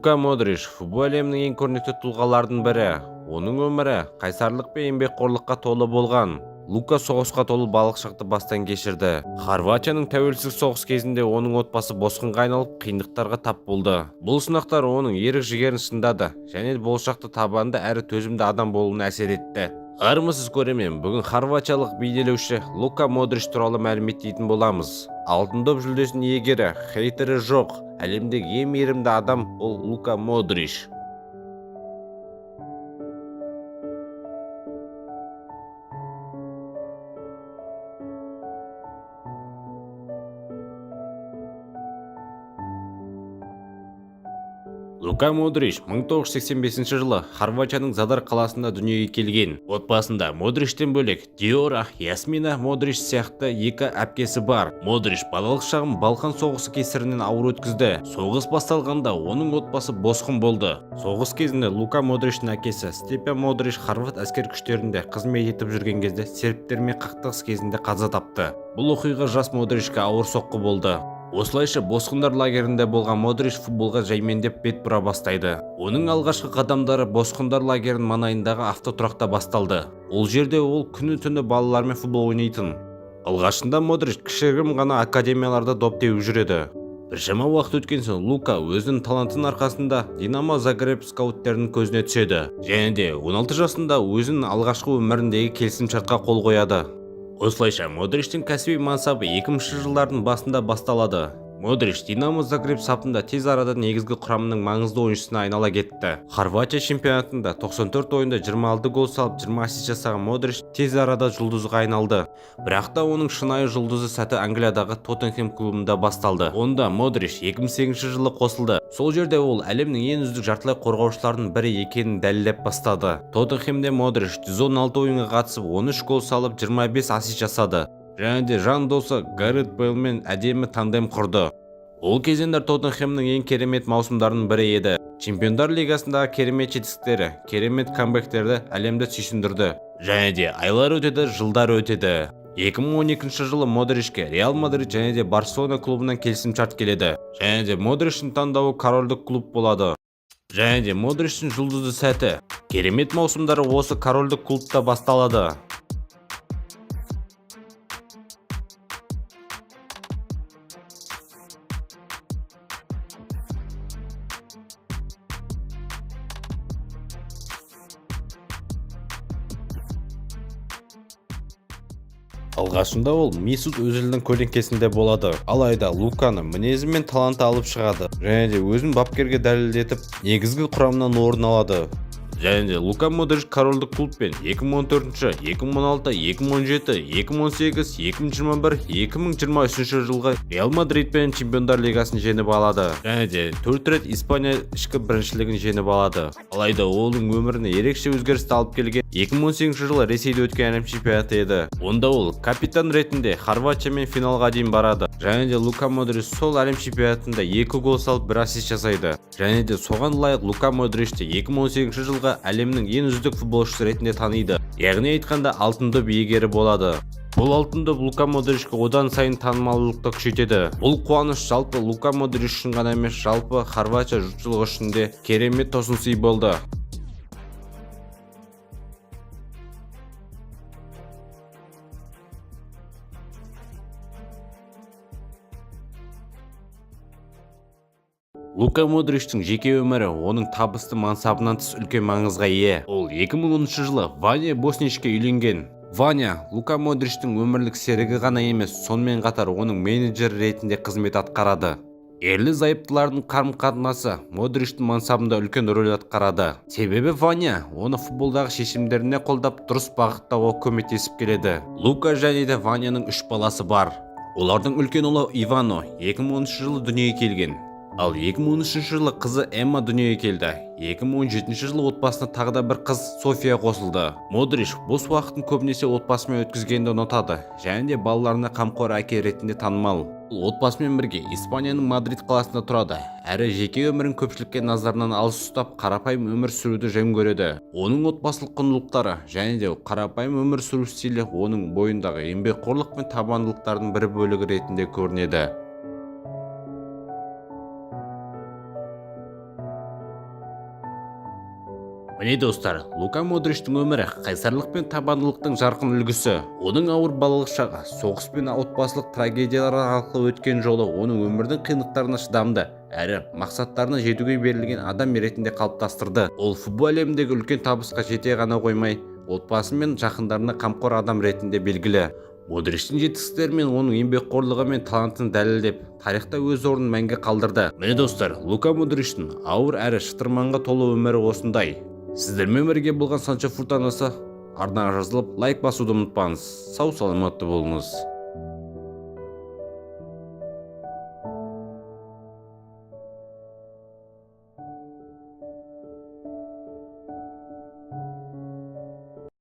Лука Модрич футбол әлемінің ең көрнекті тұлғалардың бірі. Оның өмірі қайсарлық пен еңбекқорлыққа толы болған. Лука соғысқа толы балықшақты бастан кешірді. Хорватияның тәуелсіздік соғыс кезінде оның отбасы босқынға айналып қиындықтарға тап болды. Бұл сынақтар оның ерік-жігерін шыңдады және болашақта табанды әрі төзімді адам болуына әсер етті. Армысыз көрермен, бүгін хорватиялық бейнелеуші Лука Модрич туралы мәліметтейтін боламыз. Алтын доп жүлдесінің иегері, хейтері жоқ, әлемдегі ең мейірімді адам ол Лука Модрич. Лука Модрич 1985 жылы Хорватияның Задар қаласында дүниеге келген. Отбасында Модричтен бөлек Диора, Ясмина Модрич сияқты екі әпкесі бар. Модрич балалық шағын Балқан соғысы кесірінен ауыр өткізді. Соғыс басталғанда оның отбасы босқын болды. Соғыс кезінде Лука Модричтің әкесі Степан Модрич хорват әскер күштерінде қызмет етіп жүрген кезде сербтермен қақтығыс кезінде қаза тапты. Бұл оқиға жас Модричке ауыр соққы болды. Осылайша босқындар лагерінде болған Модрич футболға жаймендеп бет бұра бастайды. Оның алғашқы қадамдары босқындар лагерінің маңайындағы автотұрақта басталды. Ол жерде ол күні-түні балалармен футбол ойнайтын. Алғашында Модрич кішігірім ғана академияларда доп теуіп жүреді. Біршама уақыт өткен соң Лука өзінің талантының арқасында Динамо Загреб скауттерінің көзіне түседі. Және де 16 жасында өзінің алғашқы өміріндегі келісімшартқа қол қояды. Осылайша Модричтің кәсіби мансабы 2000 жылдардың басында басталады. Модрич Динамо Загреб сапында тез арада негізгі құрамының маңызды ойыншысына айнала кетті. Хорватия чемпионатында 94 ойында 26 гол салып 20 ассист жасаған Модрич тез арада жұлдызға айналды. Бірақ та оның шынайы жұлдызы сәті Англиядағы Тоттенхэм клубында басталды. Онда Модрич 2008 жылы қосылды. Сол жерде ол әлемнің ең үздік жартылай қорғаушылардың бірі екенін дәлелдеп бастады. Тоттенхемде Модрич 116 ойынға қатысып 13 гол салып 25 ассист жасады. Және де жан досы Гарет Бейлмен әдемі тандем құрды. Ол кезеңдер Тоттенхемнің ең керемет маусымдарының бірі еді. Чемпиондар лигасындағы керемет жетістіктері, керемет камбэктерді әлемді сүйсіндірді. Және де айлар өтеді, жылдар өтеді. 2012 жылы Модричке Реал Мадрид және де Барселона клубынан келісімшарт келеді. Және де Модричтің таңдауы корольдік клуб болады. Және де Модричтің жұлдызды сәті. Керемет маусымдары осы корольдік клубта басталады. Алғашында ол Месут Өзілдің көлеңкесінде болады. Алайда Луканы мінезі мен таланты алып шығады. Және де өзін бапкерге дәлелдетіп, негізгі құрамынан орын алады. Және де Лука Модрич корольдік клубпен 2014, 2016, 2017, 2018, 2021, 2023 жылғы Реал Мадридпен чемпиондар лигасын жеңіп алады. Және де 4 рет Испания ішкі біріншілігін жеңіп алады. Алайда оның өміріне ерекше өзгерісті алып келген 2018 жылы Ресейде өткен әлем чемпионаты еді. Онда ол капитан ретінде Хорватиямен финалға дейін барады. Және де Лука Модрич сол әлем чемпионатында 2 гол салып 1 ассист жасайды. Және де соған лайық Лука Модричті 2018 жылғы әлемнің ең үздік футболшысы ретінде таниды. Яғни айтқанда алтын доп иегері болады. Бұл алтын доп Лука Модричке одан сайын танымалдылықты күшейтеді. Бұл қуаныш жалпы Лука Модрич үшін ғана емес, жалпы Хорватия жұртшылығы үшін де керемет тосынсый болды. Лука Модричтің жеке өмірі оның табысты мансабынан тыс үлкен маңызға ие. Ол 2010 жылы Ваня Босничке үйленген. Ваня Лука Модричтің өмірлік серігі ғана емес, сонымен қатар оның менеджері ретінде қызмет атқарады. Ерлі-зайыптылардың қарым-қатынасы Модричтің мансабында үлкен рөл атқарады. Себебі Ваня оны футболдағы шешімдеріне қолдап дұрыс бағыттауға көмектесіп келеді. Лука және де Ваняның 3 баласы бар. Олардың үлкен ұлы Ивано 2013 жылы дүниеге келген. Ал 2013 жылы қызы Эмма дүниеге келді. 2017 жылы отбасына тағы да бір қыз София қосылды. Модрич бос уақытын көбінесе отбасымен өткізгенді ұнатады, және де балаларына қамқор әке ретінде танымал. Ол отбасымен бірге Испанияның Мадрид қаласында тұрады. Әрі жеке өмірін көпшілікке назарынан алыс ұстап, қарапайым өмір сүруді жөн көреді. Оның отбасылық құндылықтары және де қарапайым өмір сүру стилі оның бойындағы еңбекқорлық пен табандылықтардың бір бөлігі ретінде көрінеді. Міне достар, Лука Модричтің өмірі қайсарлық пен табандылықтың жарқын үлгісі. Оның ауыр балалық шағы, соғыс пен отбасылық трагедиялар арқылы өткен жолы оның өмірдің қиындықтарына шыдамды әрі мақсаттарына жетуге берілген адам ретінде қалыптастырды. Ол футбол әлеміндегі үлкен табысқа жете ғана қоймай, отбасы мен жақындарына қамқор адам ретінде белгілі. Модричтің жетістіктері мен оның еңбекқорлығы мен талантын дәлелдеп, тарихта өз орнын мәңгі қалдырды. Міне достар, Лука Модричтің ауыр әрі шытырманға толы өмірі осындай. Сіздермен бірге болған Санчо Фортанасы арнаға жазылып, лайк басуды ұмытпаңыз. Сау саламатты болыңыз.